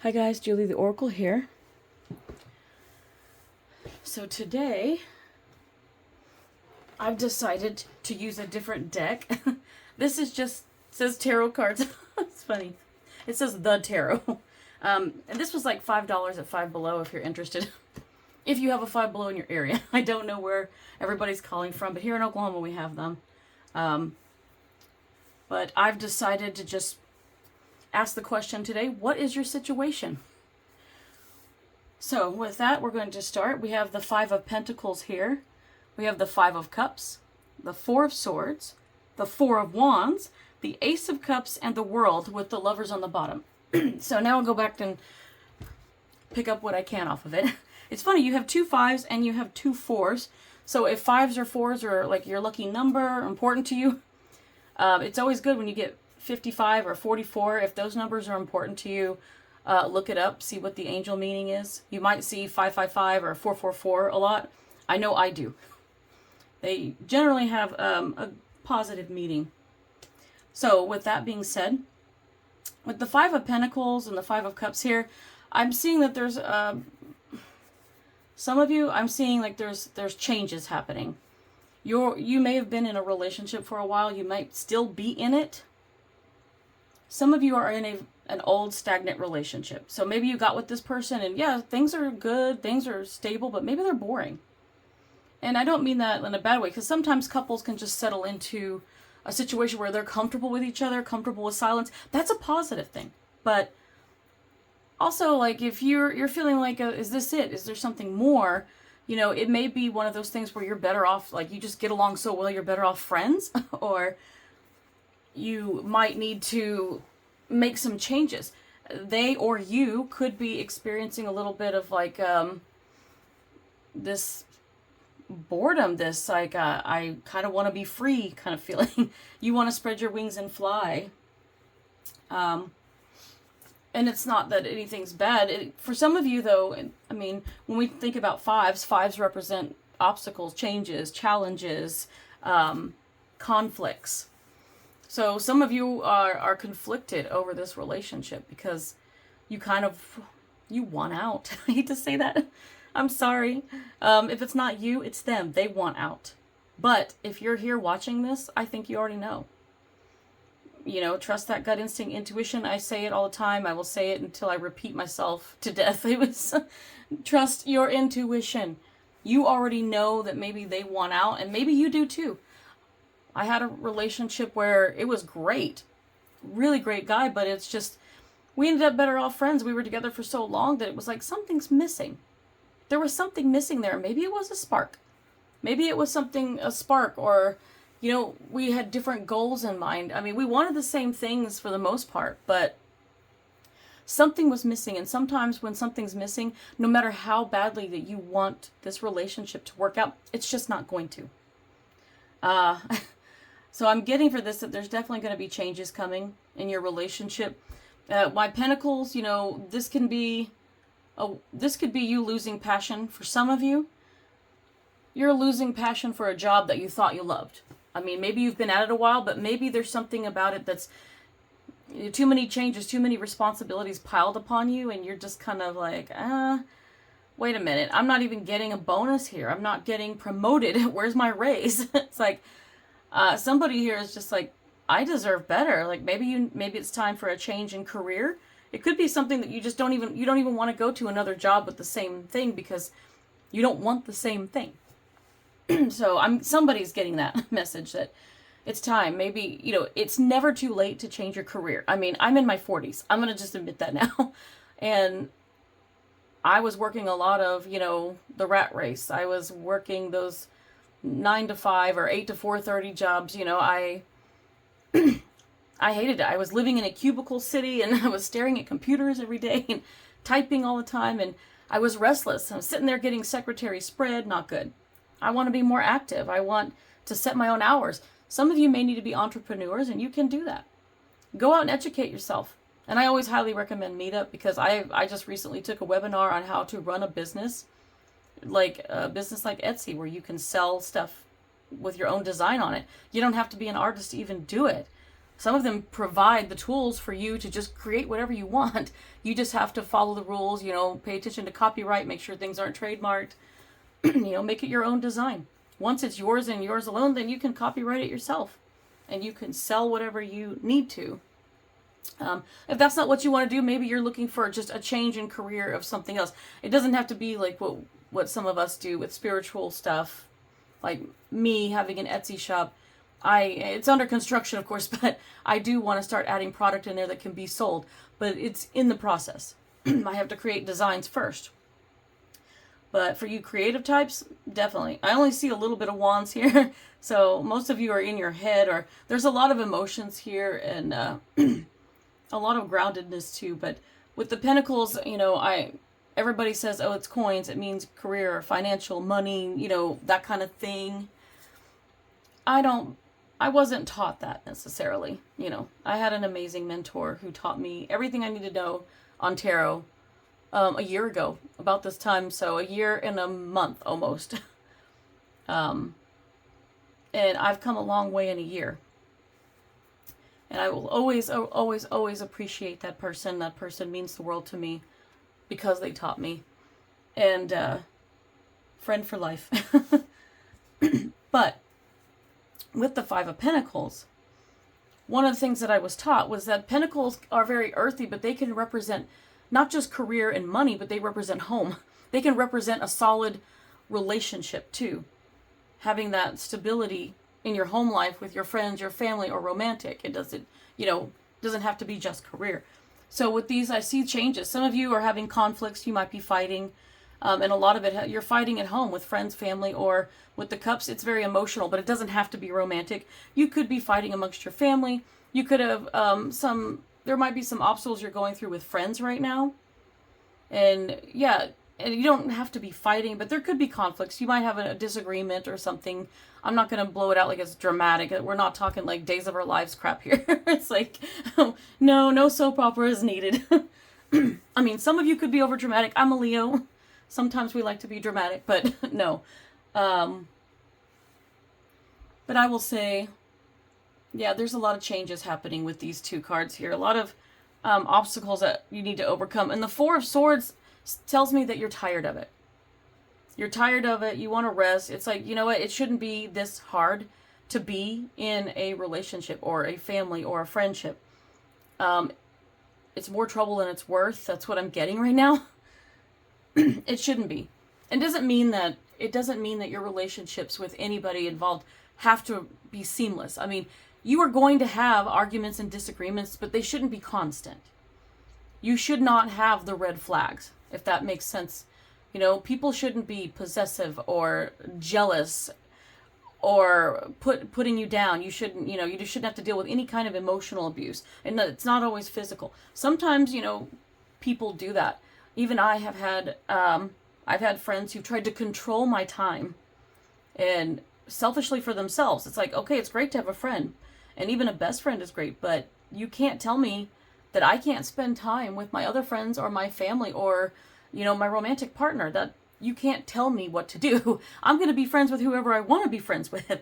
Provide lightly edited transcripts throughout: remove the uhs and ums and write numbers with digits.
Hi guys, Julie the Oracle here. So today, I've decided to use a different deck. This is just, says tarot cards. It's funny. It says the tarot. And this was like $5 at Five Below if you're interested. If you have a Five Below in your area. I don't know where everybody's calling from, but here in Oklahoma we have them. But I've decided to just ask the question today, what is your situation? So with that, we're going to start. We have the Five of Pentacles here. We have the Five of Cups, the Four of Swords, the Four of Wands, the Ace of Cups, and the World with the Lovers on the bottom. So now I'll go back and pick up what I can off of it. It's funny, you have two fives and you have two fours. So if fives or fours are like your lucky number, important to you, it's always good when you get 55 or 44. If those numbers are important to you, look it up, see what the angel meaning is. You might see 555 or 444 a lot. I know I do. They generally have a positive meaning. So with that being said, with the Five of Pentacles and the Five of Cups here, I'm seeing that there's some of you, I'm seeing like there's changes happening. You may have been in a relationship for a while. You might still be in it. Some of you are in an old stagnant relationship. So maybe you got with this person and yeah, things are good, things are stable, but maybe they're boring. And I don't mean that in a bad way, because sometimes couples can just settle into a situation where they're comfortable with each other, comfortable with silence. That's a positive thing. But also, like, if you're feeling like, is this it? Is there something more? You know, it may be one of those things where you're better off, like, you just get along so well, you're better off friends. Or you might need to make some changes. They or you could be experiencing a little bit of, like, this boredom, this, like, I kind of want to be free kind of feeling. You want to spread your wings and fly. And it's not that anything's bad. For some of you, though, I mean, when we think about fives represent obstacles, changes, challenges, conflicts. So some of you are conflicted over this relationship because you you want out. I hate to say that. I'm sorry. If it's not you, it's them. They want out. But if you're here watching this, I think you already know. You know, trust that gut instinct, intuition. I say it all the time. I will say it until I repeat myself to death. It was trust your intuition. You already know that maybe they want out, and maybe you do too. I had a relationship where it was great, really great guy, but it's just, we ended up better off friends. We were together for so long that it was like something's missing. There was something missing there. Maybe it was a spark. Maybe it was a spark, or, you know, we had different goals in mind. I mean, we wanted the same things for the most part, but something was missing. And sometimes when something's missing, no matter how badly that you want this relationship to work out, it's just not going to. So I'm getting for this that there's definitely going to be changes coming in your relationship. My Pentacles, you know, this could be you losing passion. For some of you, you're losing passion for a job that you thought you loved. I mean, maybe you've been at it a while, but maybe there's something about it that's too many changes, too many responsibilities piled upon you, and you're just kind of like, wait a minute, I'm not even getting a bonus here. I'm not getting promoted. Where's my raise? It's like, somebody here is just like, I deserve better. Like maybe it's time for a change in career. It could be something that you just don't even want to go to another job with the same thing because you don't want the same thing. So somebody's getting that message that it's time. Maybe, you know, it's never too late to change your career. I mean, I'm in my 40s. I'm going to just admit that now. And I was working a lot of, you know, the rat race. I was working those 9 to 5 or 8 to 4:30 jobs. You know, I hated it. I was living in a cubicle city and I was staring at computers every day and typing all the time. And I was restless. I was sitting there getting secretary spread. Not good. I want to be more active. I want to set my own hours. Some of you may need to be entrepreneurs, and you can do that. Go out and educate yourself. And I always highly recommend Meetup because I just recently took a webinar on how to run a business like Etsy, where you can sell stuff with your own design on it. You don't have to be an artist to even do it. Some of them provide the tools for you to just create whatever you want. You just have to follow the rules, pay attention to copyright, make sure things aren't trademarked, make it your own design. Once it's yours and yours alone, then you can copyright it yourself and you can sell whatever you need to. If that's not what you want to do, maybe you're looking for just a change in career of something else. It doesn't have to be like what some of us do with spiritual stuff, like me having an Etsy shop. It's under construction, of course, but I do want to start adding product in there that can be sold, but it's in the process. I have to create designs first. But for you creative types, definitely. I only see a little bit of wands here, so most of you are in your head, or there's a lot of emotions here and a lot of groundedness too. But with the pentacles, everybody says, oh, it's coins. It means career or financial, money, that kind of thing. I wasn't taught that necessarily. I had an amazing mentor who taught me everything I needed to know on tarot a year ago, about this time. So a year and a month almost. And I've come a long way in a year. And I will always, always, always appreciate that person. That person means the world to me because they taught me. And friend for life. But with the Five of Pentacles, one of the things that I was taught was that pentacles are very earthy, but they can represent not just career and money, but they represent home. They can represent a solid relationship too. Having that stability in your home life with your friends, your family, or romantic. It doesn't have to be just career. So with these, I see changes. Some of you are having conflicts. You might be fighting. And a lot of it, you're fighting at home with friends, family, or with the cups. It's very emotional, but it doesn't have to be romantic. You could be fighting amongst your family. You could have there might be some obstacles you're going through with friends right now. And yeah, and you don't have to be fighting, but there could be conflicts. You might have a disagreement or something. I'm not going to blow it out like it's dramatic. We're not talking like Days of Our Lives crap here. It's like, no soap opera is needed. I mean, some of you could be over dramatic. I'm a Leo. Sometimes we like to be dramatic, but no. But I will say, yeah, there's a lot of changes happening with these two cards here. A lot of obstacles that you need to overcome. And the Four of Swords tells me that you're tired of it. You're tired of it. You want to rest. It's like, you know what? It shouldn't be this hard to be in a relationship or a family or a friendship. It's more trouble than it's worth. That's what I'm getting right now. It shouldn't be. It doesn't mean that your relationships with anybody involved have to be seamless. I mean, you are going to have arguments and disagreements, but they shouldn't be constant. You should not have the red flags, if that makes sense. People shouldn't be possessive or jealous or putting you down. You shouldn't, you just shouldn't have to deal with any kind of emotional abuse. And it's not always physical. Sometimes, people do that. Even I have had, I've had friends who've tried to control my time and selfishly for themselves. It's like, okay, it's great to have a friend and even a best friend is great, but you can't tell me that I can't spend time with my other friends or my family or, my romantic partner. That you can't tell me what to do. I'm going to be friends with whoever I want to be friends with.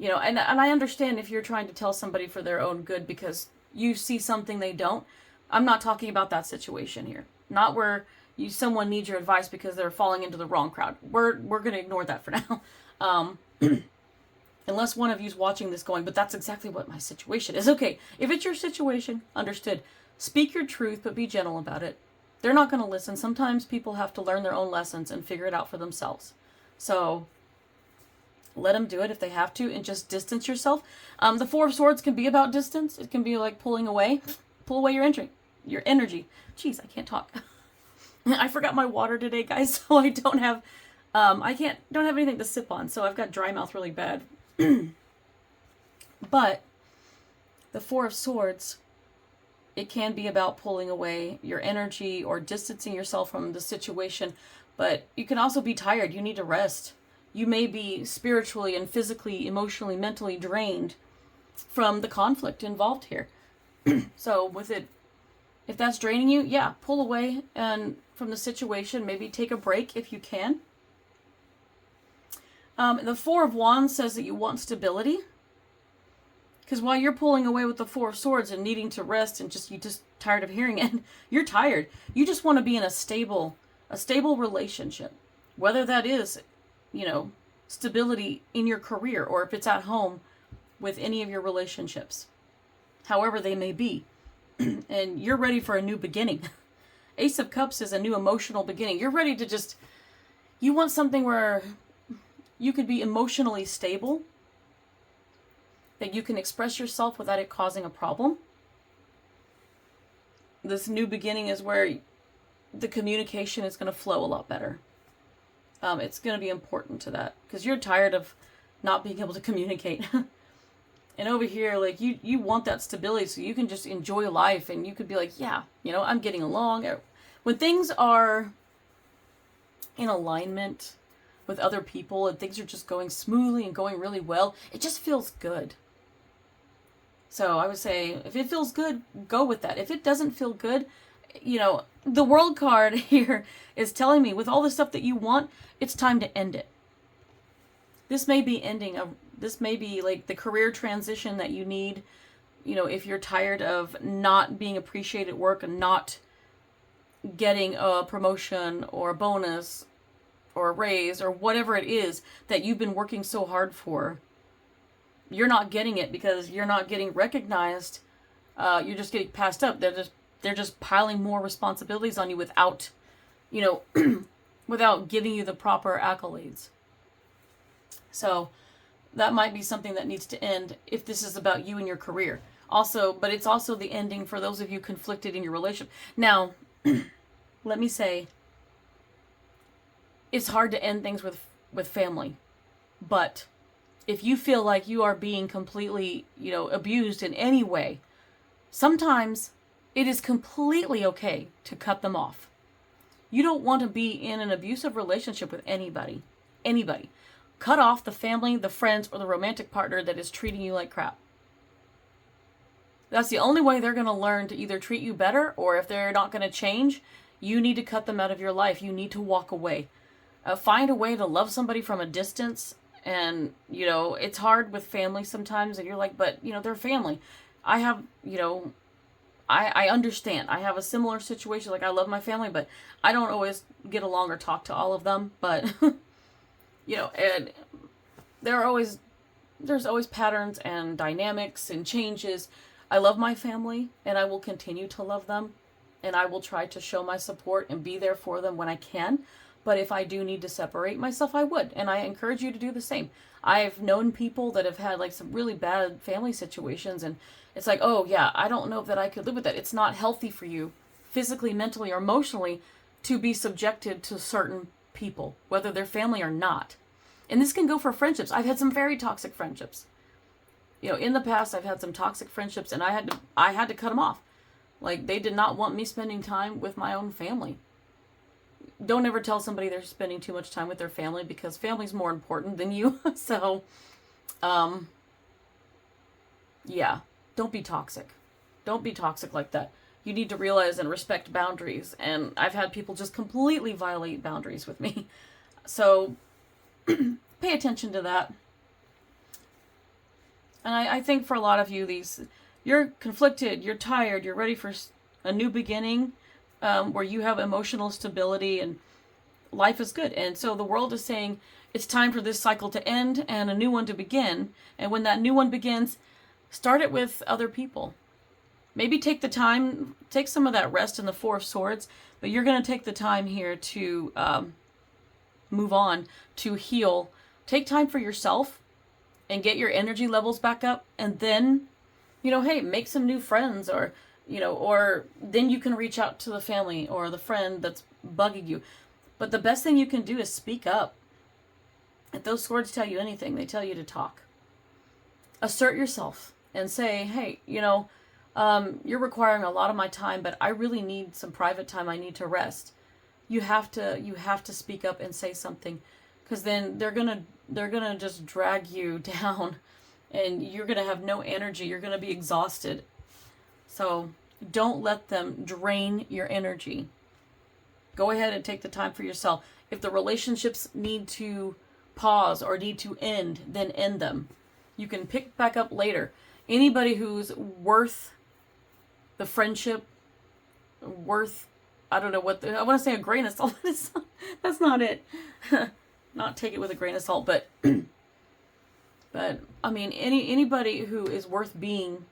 And I understand if you're trying to tell somebody for their own good because you see something they don't. I'm not talking about that situation here. Not where someone needs your advice because they're falling into the wrong crowd. We're going to ignore that for now. Unless one of you's watching this going, but that's exactly what my situation is. Okay, if it's your situation, understood. Speak your truth, but be gentle about it. They're not going to listen. Sometimes people have to learn their own lessons and figure it out for themselves. So let them do it if they have to and just distance yourself. The Four of Swords can be about distance. It can be like pulling away. Pull away your energy. Jeez, I can't talk. I forgot my water today, guys, so I don't have don't have anything to sip on, so I've got dry mouth really bad. But the Four of Swords, it can be about pulling away your energy or distancing yourself from the situation, but you can also be tired. You need to rest. You may be spiritually and physically, emotionally, mentally drained from the conflict involved here. So with it, if that's draining you, yeah, pull away and from the situation, maybe take a break if you can. The Four of Wands says that you want stability. Because while you're pulling away with the Four of Swords and needing to rest and you just tired of hearing it, you're tired. You just want to be in a stable relationship. Whether that is, stability in your career, or if it's at home with any of your relationships, however they may be. And you're ready for a new beginning. Ace of Cups is a new emotional beginning. You're ready to you want something where you could be emotionally stable, that you can express yourself without it causing a problem. This new beginning is where the communication is going to flow a lot better. It's going to be important to that, because you're tired of not being able to communicate. And over here, like, you want that stability so you can just enjoy life, and you could be like, yeah, I'm getting along. When things are in alignment with other people and things are just going smoothly and going really well, it just feels good. So I would say, if it feels good, go with that. If it doesn't feel good, the World card here is telling me, with all the stuff that you want, it's time to end it. This may be this may be like the career transition that you need. If you're tired of not being appreciated at work and not getting a promotion or a bonus or a raise or whatever it is that you've been working so hard for, you're not getting it because you're not getting recognized. You're just getting passed up. They're just piling more responsibilities on you without, without giving you the proper accolades. So that might be something that needs to end if this is about you and your career. Also, but it's also the ending for those of you conflicted in your relationship. Now, let me say, it's hard to end things with family, but if you feel like you are being completely, abused in any way, sometimes it is completely okay to cut them off. You don't want to be in an abusive relationship with anybody. Anybody. Cut off the family, the friends, or the romantic partner that is treating you like crap. That's the only way they're going to learn to either treat you better, or if they're not going to change, you need to cut them out of your life. You need to walk away. Find a way to love somebody from a distance. And, it's hard with family sometimes, and you're like, but, they're family. I have, I understand. I have a similar situation. Like, I love my family, but I don't always get along or talk to all of them. But, and there's always patterns and dynamics and changes. I love my family, and I will continue to love them. And I will try to show my support and be there for them when I can. But if I do need to separate myself, I would. And I encourage you to do the same. I've known people that have had like some really bad family situations, and it's like, oh yeah, I don't know that I could live with that. It's not healthy for you physically, mentally, or emotionally to be subjected to certain people, whether they're family or not. And this can go for friendships. I've had some very toxic friendships. In the past, I've had some toxic friendships, and I had to cut them off. Like, they did not want me spending time with my own family. Don't ever tell somebody they're spending too much time with their family, because family's more important than you. So, yeah, don't be toxic. Don't be toxic like that. You need to realize and respect boundaries. And I've had people just completely violate boundaries with me. So, pay attention to that. And I think for a lot of you, you're conflicted, you're tired, you're ready for a new beginning. Where you have emotional stability and life is good. And so the world is saying it's time for this cycle to end and a new one to begin. And when that new one begins, start it with other people. Maybe take the time, take some of that rest in the Four of Swords, but you're going to take the time here to move on, to heal. Take time for yourself and get your energy levels back up. And then, hey, make some new friends, or then you can reach out to the family or the friend that's bugging you. But the best thing you can do is speak up. If those swords tell you anything, they tell you to talk. Assert yourself and say, hey, you're requiring a lot of my time, but I really need some private time. I need to rest. You have to speak up and say something, because then they're gonna just drag you down, and you're gonna have no energy. You're gonna be exhausted. So don't let them drain your energy. Go ahead and take the time for yourself. If the relationships need to pause or need to end, then end them. You can pick back up later. Anybody who's worth the friendship, worth, I don't know what, I want to say a grain of salt. That's not it. Not take it with a grain of salt, but I mean, anybody who is worth being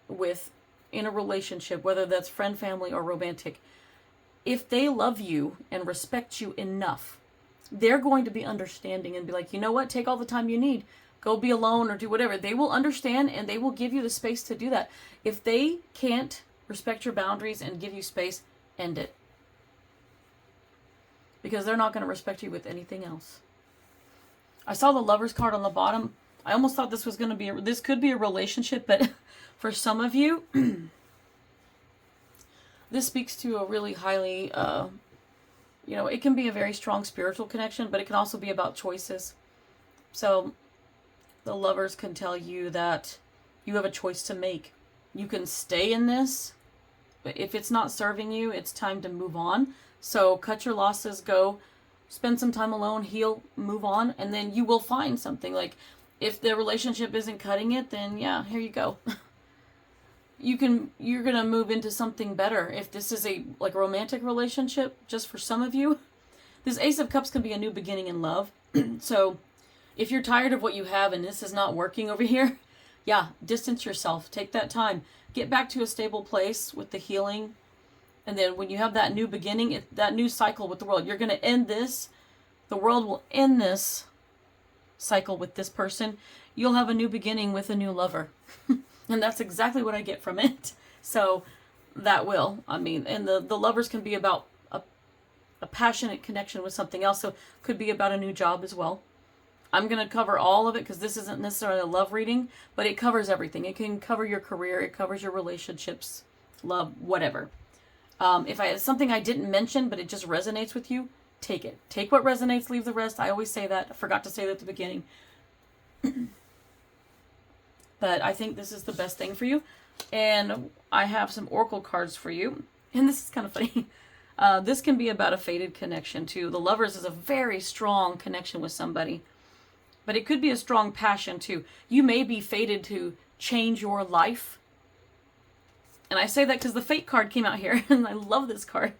with in a relationship, whether that's friend, family, or romantic, if they love you and respect you enough, they're going to be understanding and be like, you know what, take all the time you need. Go be alone or do whatever. They will understand and they will give you the space to do that. If they can't respect your boundaries and give you space, end it. Because they're not going to respect you with anything else. I saw the Lover's card on the bottom. I almost thought this was going to be, this could be a relationship, but for some of you, this speaks to a really highly, it can be a very strong spiritual connection, but it can also be about choices. So the Lovers can tell you that you have a choice to make. You can stay in this, but if it's not serving you, it's time to move on. So cut your losses, go spend some time alone, heal, move on, and then you will find something. Like, if the relationship isn't cutting it, then yeah, here you go. You're gonna move into something better. If this is a romantic relationship, just for some of you, this Ace of Cups can be a new beginning in love. So if you're tired of what you have and this is not working over here, yeah, distance yourself. Take that time. Get back to a stable place with the healing. And then when you have that new beginning, that new cycle with the world, you're going to end this. The world will end this cycle with this person. You'll have a new beginning with a new lover. And that's exactly what I get from it. So that will, and the Lovers can be about a passionate connection with something else. So could be about a new job as well. I'm going to cover all of it because this isn't necessarily a love reading, but it covers everything. It can cover your career. It covers your relationships, love, whatever. If I had something I didn't mention, but it just resonates with you, take it. Take what resonates, leave the rest. I always say that. I forgot to say that at the beginning. But I think this is the best thing for you. And I have some oracle cards for you. And this is kind of funny. This can be about a fated connection too. The Lovers is a very strong connection with somebody. But it could be a strong passion too. You may be fated to change your life. And I say that because the Fate card came out here, and I love this card.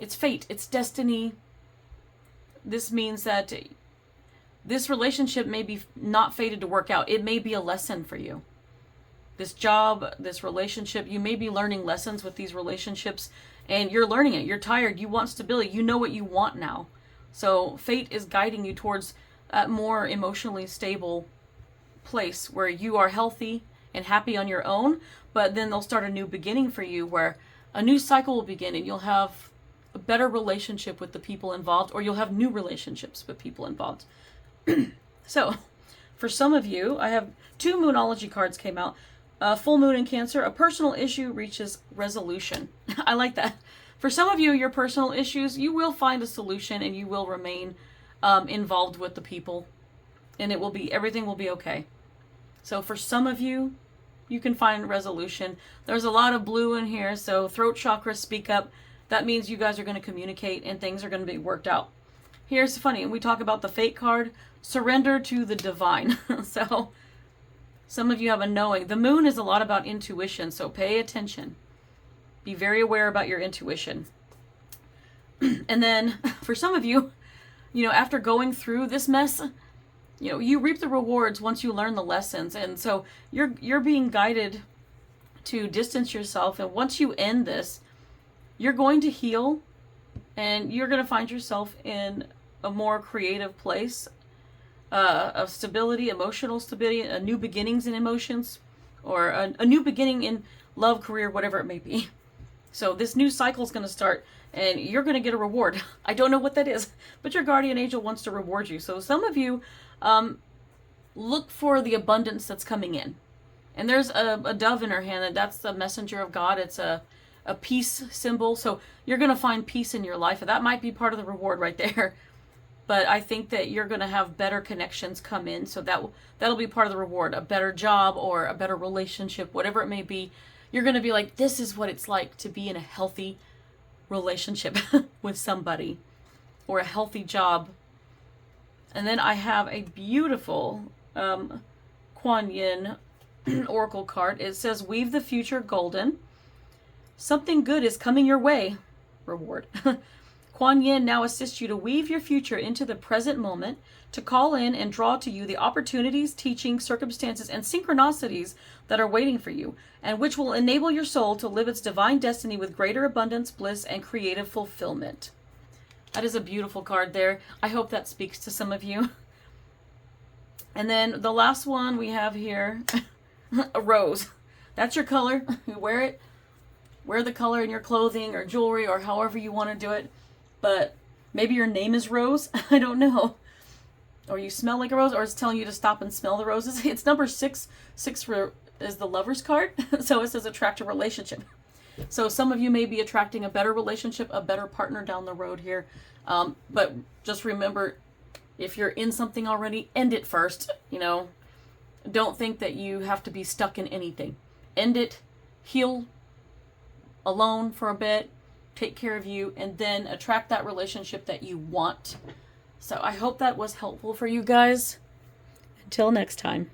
It's fate. It's destiny. This means that this relationship may be not fated to work out. It may be a lesson for you. This job, this relationship, you may be learning lessons with these relationships, and you're learning it. You're tired. You want stability. You know what you want now. So fate is guiding you towards a more emotionally stable place where you are healthy and happy on your own, but then they'll start a new beginning for you where a new cycle will begin and you'll have a better relationship with the people involved, or you'll have new relationships with people involved. So for some of you, I have 2 Moonology cards came out. Full moon in Cancer, a personal issue reaches resolution. I like that. For some of you, your personal issues, you will find a solution and you will remain involved with the people, and everything will be okay. So for some of you, you can find resolution. There's a lot of blue in here, so throat chakra, speak up. That means you guys are going to communicate and things are going to be worked out. Here's funny, we talk about the Fate card, surrender to the divine. So some of you have a knowing. The moon is a lot about intuition, so pay attention. Be very aware about your intuition. And then for some of you, after going through this mess, you reap the rewards once you learn the lessons. And so you're being guided to distance yourself. And once you end this, you're going to heal and you're going to find yourself in a more creative place of stability, emotional stability, a new beginnings in emotions, or a new beginning in love, career, whatever it may be. So this new cycle is going to start and you're going to get a reward. I don't know what that is, but your guardian angel wants to reward you. So some of you look for the abundance that's coming in. And there's a dove in her hand, and that's the messenger of God. It's a peace symbol. So you're going to find peace in your life, and that might be part of the reward right there. But I think that you're going to have better connections come in. So that'll be part of the reward, a better job or a better relationship, whatever it may be. You're going to be like, this is what it's like to be in a healthy relationship with somebody, or a healthy job. And then I have a beautiful Kuan Yin oracle card. It says, weave the future golden. Something good is coming your way. Reward. Kuan Yin now assists you to weave your future into the present moment, to call in and draw to you the opportunities, teachings, circumstances, and synchronicities that are waiting for you, and which will enable your soul to live its divine destiny with greater abundance, bliss, and creative fulfillment. That is a beautiful card there. I hope that speaks to some of you. And then the last one we have here, a rose. That's your color. You wear it. Wear the color in your clothing or jewelry or however you want to do it. But maybe your name is Rose. I don't know. Or you smell like a rose, or it's telling you to stop and smell the roses. It's number 6. 6 is the Lover's card. So it says attract a relationship. So some of you may be attracting a better relationship, a better partner down the road here. But just remember, if you're in something already, end it first. You know, don't think that you have to be stuck in anything. End it, heal alone for a bit, take care of you, and then attract that relationship that you want. So I hope that was helpful for you guys. Until next time.